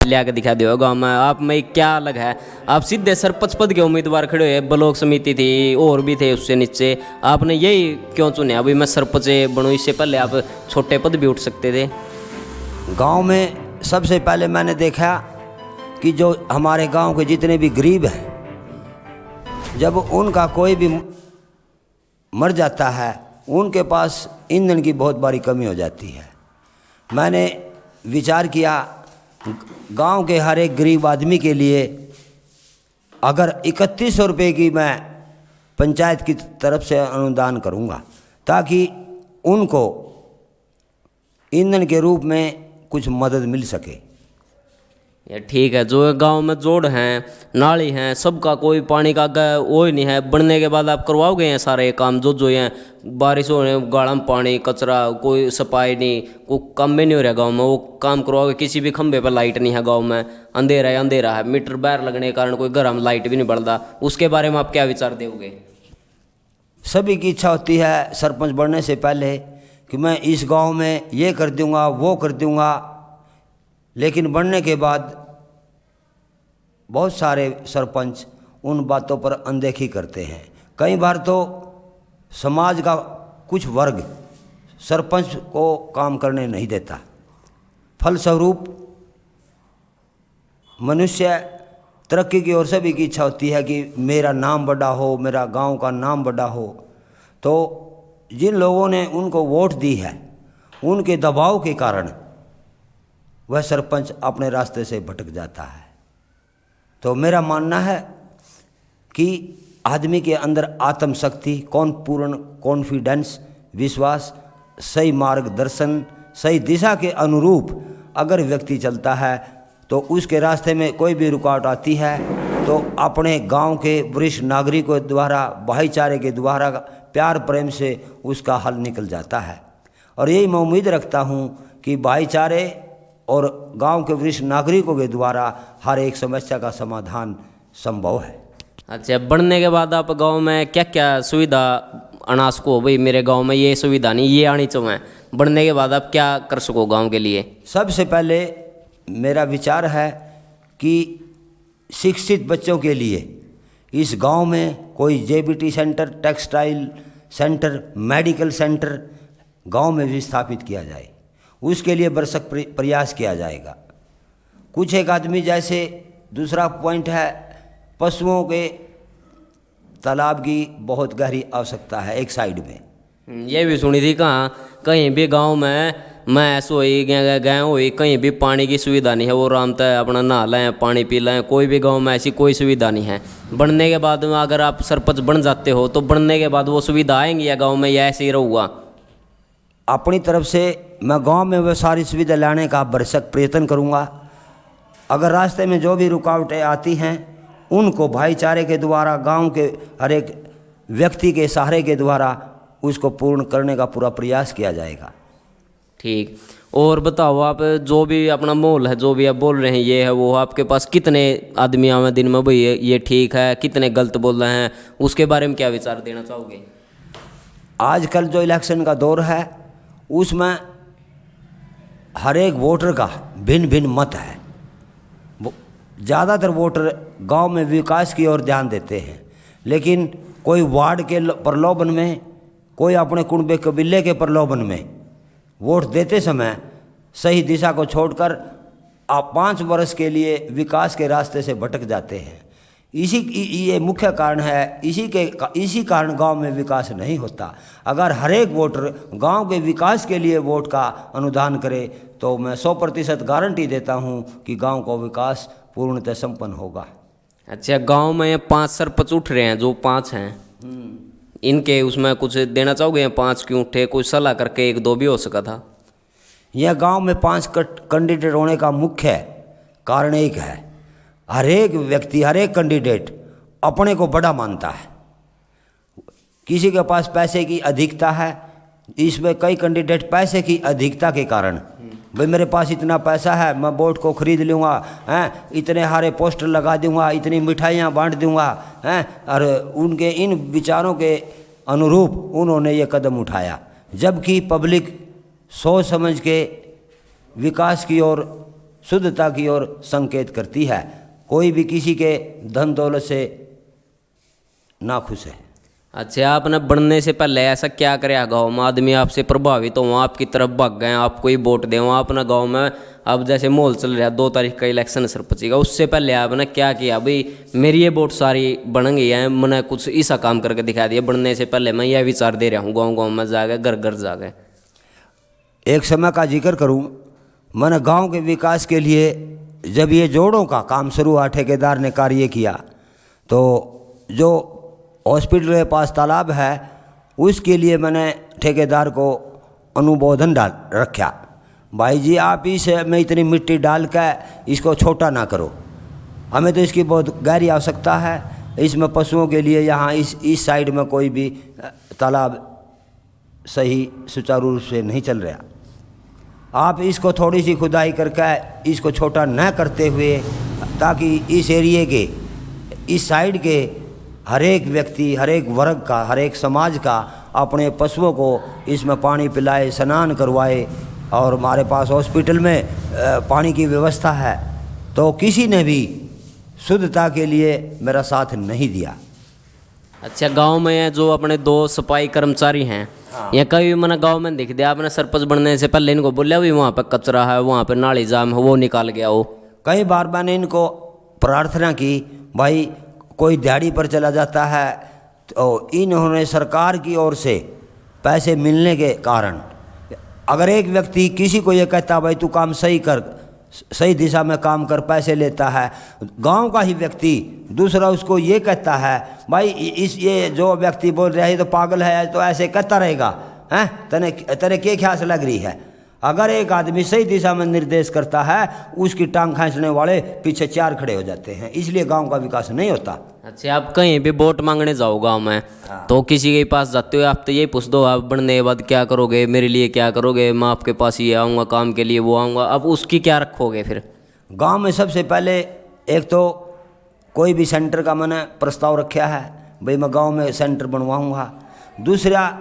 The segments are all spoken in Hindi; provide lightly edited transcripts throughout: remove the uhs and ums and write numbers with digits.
लिया के दिखा दियो गाँव में आप में क्या अलग है। आप सीधे सरपंच पद के उम्मीदवार खड़े हुए, ब्लॉक समिति थी और भी थे उससे नीचे, आपने यही क्यों चुने? अभी मैं सरपंच बनूं, इससे पहले आप छोटे पद भी उठ सकते थे। गांव में सबसे पहले मैंने देखा कि जो हमारे गांव के जितने भी गरीब हैं, जब उनका कोई भी मर जाता है, उनके पास ईंधन की बहुत बड़ी कमी हो जाती है। मैंने विचार किया गांव के हर एक गरीब आदमी के लिए अगर 3100 रुपये की मैं पंचायत की तरफ से अनुदान करूंगा, ताकि उनको ईंधन के रूप में कुछ मदद मिल सके। ये ठीक है। जो गांव में जोड़ हैं, नाली हैं, सबका कोई पानी का वो ही नहीं है। बनने के बाद आप करवाओगे हैं सारे काम जो हैं, बारिश हो रहे गाड़ा में पानी, कचरा, कोई सफाई नहीं, कोई काम में नहीं हो रहा गांव में, वो काम करवाओगे। किसी भी खंभे पर लाइट नहीं है गांव में, अंधेरा है, मीटर बाहर लगने के कारण कोई घर में लाइट भी नहीं बढ़ता। उसके बारे में आप क्या विचार दोगे? सभी की इच्छा होती है सरपंच बनने से पहले कि मैं इस गांव में ये कर दूंगा, वो कर दूंगा, लेकिन बनने के बाद बहुत सारे सरपंच उन बातों पर अनदेखी करते हैं। कई बार तो समाज का कुछ वर्ग सरपंच को काम करने नहीं देता। फलस्वरूप मनुष्य तरक्की की ओर सभी की इच्छा होती है कि मेरा नाम बड़ा हो, मेरा गांव का नाम बड़ा हो। तो जिन लोगों ने उनको वोट दी है, उनके दबाव के कारण वह सरपंच अपने रास्ते से भटक जाता है। तो मेरा मानना है कि आदमी के अंदर आत्मशक्ति, पूर्ण कॉन्फिडेंस, विश्वास, सही मार्गदर्शन, सही दिशा के अनुरूप अगर व्यक्ति चलता है तो उसके रास्ते में कोई भी रुकावट आती है तो अपने गांव के वरिष्ठ नागरिकों द्वारा, भाईचारे के द्वारा, प्यार प्रेम से उसका हल निकल जाता है। और यही मैं उम्मीद रखता हूं कि भाईचारे और गांव के वरिष्ठ नागरिकों के द्वारा हर एक समस्या का समाधान संभव है। अच्छा, बढ़ने के बाद आप गांव में क्या क्या सुविधा अनाज को, भाई मेरे गांव में ये सुविधा नहीं, ये आनी चाहिए, बढ़ने के बाद आप क्या कर सको गांव के लिए? सबसे पहले मेरा विचार है कि शिक्षित बच्चों के लिए इस गांव में कोई JBT centre, textile centre, medical centre गांव में भी स्थापित किया जाए। उसके लिए भरसक प्रयास किया जाएगा। कुछ एक आदमी, जैसे दूसरा पॉइंट है, पशुओं के तालाब की बहुत गहरी आवश्यकता है एक साइड में। ये भी सुनी थी कहीं भी गांव में मैंस हुई, गए हुई, कहीं भी पानी की सुविधा नहीं है। वो आराम से अपना नहा लें, पानी पी लें, कोई भी गांव में ऐसी कोई सुविधा नहीं है। बनने के बाद में अगर आप सरपंच बन जाते हो तो बनने के बाद वो सुविधा आएंगी या गाँव में, या ऐसे ही रहूँगा? अपनी तरफ से मैं गांव में वह सारी सुविधा लाने का भरसक प्रयत्न करूंगा। अगर रास्ते में जो भी रुकावटें आती हैं उनको भाईचारे के द्वारा, गांव के हर एक व्यक्ति के सहारे के द्वारा उसको पूर्ण करने का पूरा प्रयास किया जाएगा। ठीक। और बताओ, आप जो भी अपना मोल है, जो भी आप बोल रहे हैं ये है वो, आपके पास कितने आदमी आवे दिन में, भाई ये ठीक है, कितने गलत बोल रहे हैं, उसके बारे में क्या विचार देना चाहोगे? आजकल जो इलेक्शन का दौर है उसमें हर एक वोटर का भिन्न भिन्न मत है। ज़्यादातर वोटर गांव में विकास की ओर ध्यान देते हैं, लेकिन कोई वार्ड के प्रलोभन में, कोई अपने कुनबे कबीले के प्रलोभन में वोट देते समय सही दिशा को छोड़कर आप 5 वर्ष के लिए विकास के रास्ते से भटक जाते हैं। ये मुख्य कारण है। इसी कारण गांव में विकास नहीं होता। अगर हर एक वोटर गांव के विकास के लिए वोट का अनुदान करे तो मैं 100% गारंटी देता हूं कि गांव का विकास पूर्णतः संपन्न होगा। अच्छा, गांव में 5 सरपंच उठ रहे हैं, जो 5 हैं, इनके उसमें कुछ देना चाहोगे? 5 क्यों उठे? कोई सलाह करके 1-2 भी हो सका था। यह गांव में 5 कैंडिडेट होने का मुख्य कारण एक है, हर एक व्यक्ति, हर एक कैंडिडेट अपने को बड़ा मानता है। किसी के पास पैसे की अधिकता है। इसमें कई कैंडिडेट पैसे की अधिकता के कारण, भाई मेरे पास इतना पैसा है, मैं वोट को खरीद लूँगा, इतने सारे पोस्टर लगा दूँगा, इतनी मिठाइयाँ बांट दूँगा, और उनके इन विचारों के अनुरूप उन्होंने ये कदम उठाया। जबकि पब्लिक सोच समझ के विकास की ओर शुद्धता की ओर संकेत करती है। कोई भी किसी के धन दौलत से नाखुश है। अच्छा, आपने बढ़ने से पहले ऐसा क्या कराया गाँव में? आदमी आपसे प्रभावित हो, आपकी तरफ भाग गए, आपको ही वोट दें अपना गाँव में। अब जैसे माहौल चल रहा है, 2 तारीख का इलेक्शन सरपंच का, उससे पहले आपने क्या किया? भाई मेरी ये वोट सारी बन गई है, मैंने कुछ ऐसा काम करके दिखा दिया। बढ़ने से पहले मैं यह विचार दे रहा हूँ, गाँव गाँव में जाकर, घर घर जाकर। एक समय का जिक्र करूं, मैंने गांव के विकास के लिए जब ये जोड़ों का काम शुरू हुआ, ठेकेदार ने कार्य किया, तो जो हॉस्पिटल के पास तालाब है उसके लिए मैंने ठेकेदार को अनुमोदन डाल रखा, भाई जी आप इस में इतनी मिट्टी डाल कर इसको छोटा ना करो, हमें तो इसकी बहुत गहरी आवश्यकता है। इसमें पशुओं के लिए यहाँ इस साइड में कोई भी तालाब सही सुचारू रूप से नहीं चल रहा, आप इसको थोड़ी सी खुदाई करके इसको छोटा न करते हुए, ताकि इस एरिए के इस साइड के हर एक व्यक्ति, हर एक वर्ग का, हर एक समाज का अपने पशुओं को इसमें पानी पिलाए, स्नान करवाए। और हमारे पास हॉस्पिटल में पानी की व्यवस्था है, तो किसी ने भी शुद्धता के लिए मेरा साथ नहीं दिया। अच्छा, गांव में जो अपने 2 सफाई कर्मचारी हैं, या कभी मैंने गांव में दिख दिया, आपने सरपंच बनने से पहले इनको बोला भी वहाँ पे कचरा है, वहाँ पे नाली जाम है, वो निकाल गया हो? कई बार मैंने इनको प्रार्थना की, भाई कोई दिहाड़ी पर चला जाता है, तो इन्होंने सरकार की ओर से पैसे मिलने के कारण, अगर एक व्यक्ति किसी को ये कहता भाई तू काम सही कर, सही दिशा में काम कर, पैसे लेता है, गांव का ही व्यक्ति दूसरा उसको ये कहता है भाई ये जो व्यक्ति बोल रहा है तो पागल है, तो ऐसे कहता रहेगा, हैं तेरे क्या ख्याल लग रही है। अगर एक आदमी सही दिशा में निर्देश करता है, उसकी टांग खींचने वाले पीछे 4 खड़े हो जाते हैं, इसलिए गांव का विकास नहीं होता। अच्छा, आप कहीं भी वोट मांगने जाओ गांव में, तो किसी के पास जाते हो आप तो यही पूछ दो, आप बढ़ने के बाद क्या करोगे, मेरे लिए क्या करोगे, मैं आपके पास ये आऊँगा काम के लिए, वो आऊँगा, अब उसकी क्या रखोगे फिर? गांव में सबसे पहले एक तो कोई भी सेंटर का मैंने प्रस्ताव रखा है, भाई मैं गांव में सेंटर बनवाऊँगा। दूसरा,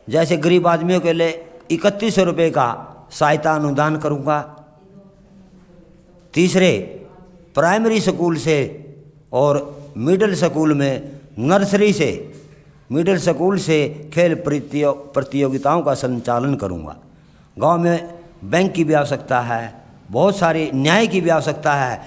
जैसे गरीब आदमियों के लिए 3100 रुपये का सहायता अनुदान करूँगा। तीसरे, प्राइमरी स्कूल से और मिडिल स्कूल में, नर्सरी से मिडिल स्कूल से खेल प्रतियोगिताओं का संचालन करूँगा। गांव में बैंक की भी आवश्यकता है, बहुत सारी न्याय की भी आवश्यकता है।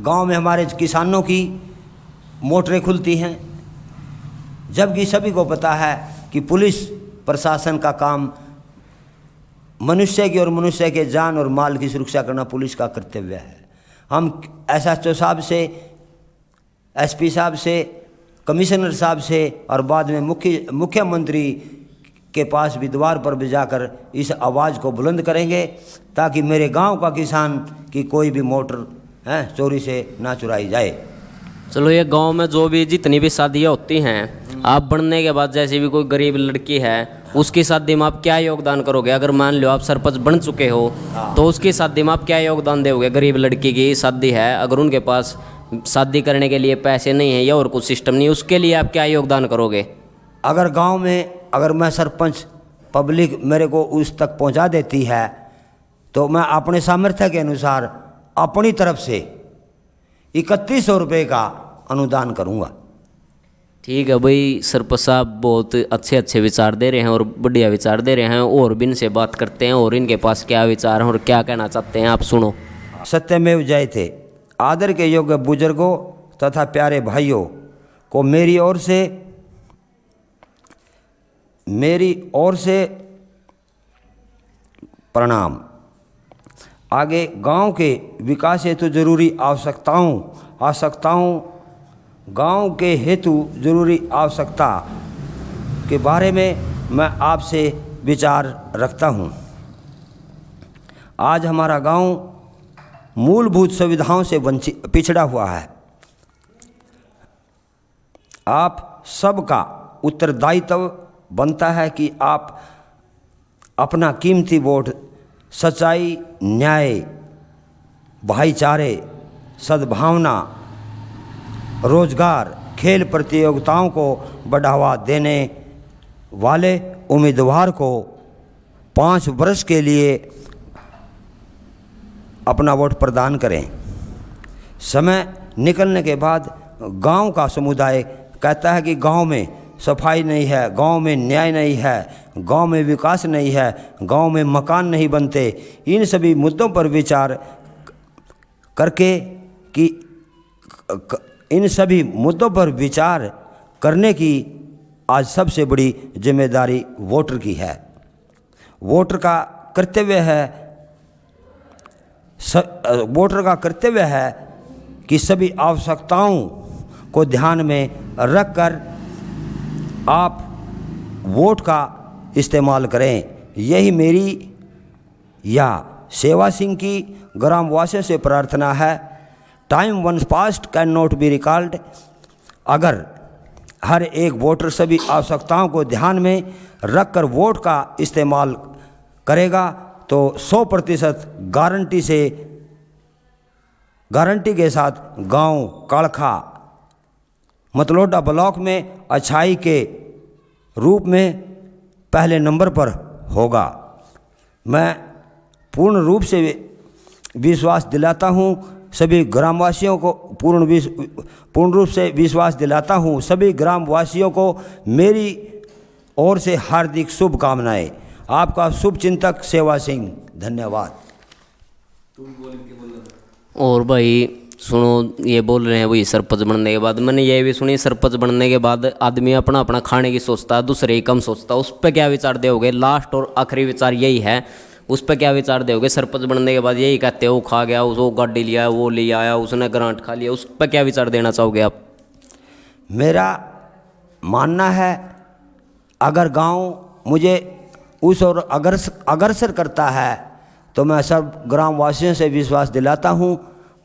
गांव में हमारे किसानों की मोटरें खुलती हैं, जबकि सभी को पता है कि पुलिस प्रशासन का काम मनुष्य की और मनुष्य के जान और माल की सुरक्षा करना पुलिस का कर्तव्य है। हम SHO साहब से, SP साहब से, कमिश्नर साहब से और बाद में मुख्यमंत्री के पास भी द्वार पर भी जाकर इस आवाज़ को बुलंद करेंगे, ताकि मेरे गांव का किसान की कोई भी मोटर चोरी से ना चुराई जाए। चलो, ये गांव में जो भी जितनी भी शादियाँ होती हैं, आप बनने के बाद जैसे भी कोई गरीब लड़की है, उसकी शादी में आप क्या योगदान करोगे? अगर मान लो आप सरपंच बन चुके हो, तो उसकी शादी में आप क्या योगदान दोगे? गरीब लड़की की शादी है, अगर उनके पास शादी करने के लिए पैसे नहीं है या और कुछ सिस्टम नहीं, उसके लिए आप क्या योगदान करोगे? अगर गांव में अगर मैं सरपंच, पब्लिक मेरे को उस तक पहुंचा देती है, तो मैं अपने सामर्थ्य के अनुसार अपनी तरफ से 3100 रुपये का अनुदान करूंगा। ठीक है भाई, सरपंच साहब बहुत अच्छे अच्छे विचार दे रहे हैं और बढ़िया विचार दे रहे हैं, और भी इनसे बात करते हैं और इनके पास क्या विचार हैं और क्या कहना चाहते हैं, आप सुनो। सत्यमेव जयते। आदर के योग्य बुजुर्गों तथा प्यारे भाइयों को मेरी ओर से प्रणाम। आगे गांव के विकास हेतु जरूरी आवश्यकताओं गांव के हेतु जरूरी आवश्यकता के बारे में मैं आपसे विचार रखता हूं। आज हमारा गांव मूलभूत सुविधाओं से पिछड़ा हुआ है। आप सबका उत्तरदायित्व बनता है कि आप अपना कीमती वोट सच्चाई, न्याय, भाईचारे, सद्भावना, रोजगार, खेल प्रतियोगिताओं को बढ़ावा देने वाले उम्मीदवार को 5 वर्ष के लिए अपना वोट प्रदान करें। समय निकलने के बाद गांव का समुदाय कहता है कि गांव में सफाई नहीं है, गांव में न्याय नहीं है, गांव में विकास नहीं है, गांव में मकान नहीं बनते। इन सभी मुद्दों पर विचार करके कि इन सभी मुद्दों पर विचार करने की आज सबसे बड़ी जिम्मेदारी वोटर की है। वोटर का कर्तव्य है कि सभी आवश्यकताओं को ध्यान में रखकर आप वोट का इस्तेमाल करें। यही मेरी या सेवा सिंह की ग्रामवासियों से प्रार्थना है। Time once past can not be recalled. अगर हर एक वोटर सभी आवश्यकताओं को ध्यान में रखकर वोट का इस्तेमाल करेगा तो 100% गारंटी के साथ गांव कालखा मतलोडा ब्लॉक में अच्छाई के रूप में पहले नंबर पर होगा। मैं पूर्ण रूप से विश्वास दिलाता हूं सभी ग्रामवासियों को, पूर्ण रूप से विश्वास दिलाता हूं सभी ग्रामवासियों को मेरी ओर से हार्दिक शुभकामनाएं। आपका शुभचिंतक सेवा सिंह। धन्यवाद। और भाई सुनो, ये बोल रहे हैं वही सरपंच बनने के बाद। मैंने ये भी सुनी सरपंच बनने के बाद आदमी अपना अपना खाने की सोचता है, दूसरे ही कम सोचता है। उस पर क्या विचार दोगे? लास्ट और आखिरी विचार यही है, उस पर क्या विचार दोगे? सरपंच बनने के बाद यही कहते हो खा गया, वो गाड़ी लिया, वो ले आया, उसने ग्रांट खा लिया, उस पर क्या विचार देना चाहोगे आप? मेरा मानना है अगर गांव मुझे उस और अग्रसर करता है तो मैं सब ग्रामवासियों से विश्वास दिलाता हूं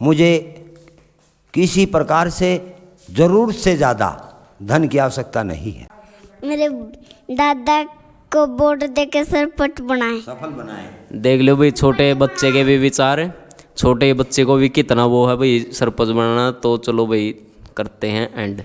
मुझे किसी प्रकार से ज़रूरत से ज़्यादा धन की आवश्यकता नहीं है। मेरे दादा को वोट देके सरपंच बनाए, सफल बनाए। देख लो भाई, छोटे बच्चे के भी विचार, छोटे बच्चे को भी कितना वो है भाई सरपंच बनाना। तो चलो भाई करते हैं एंड।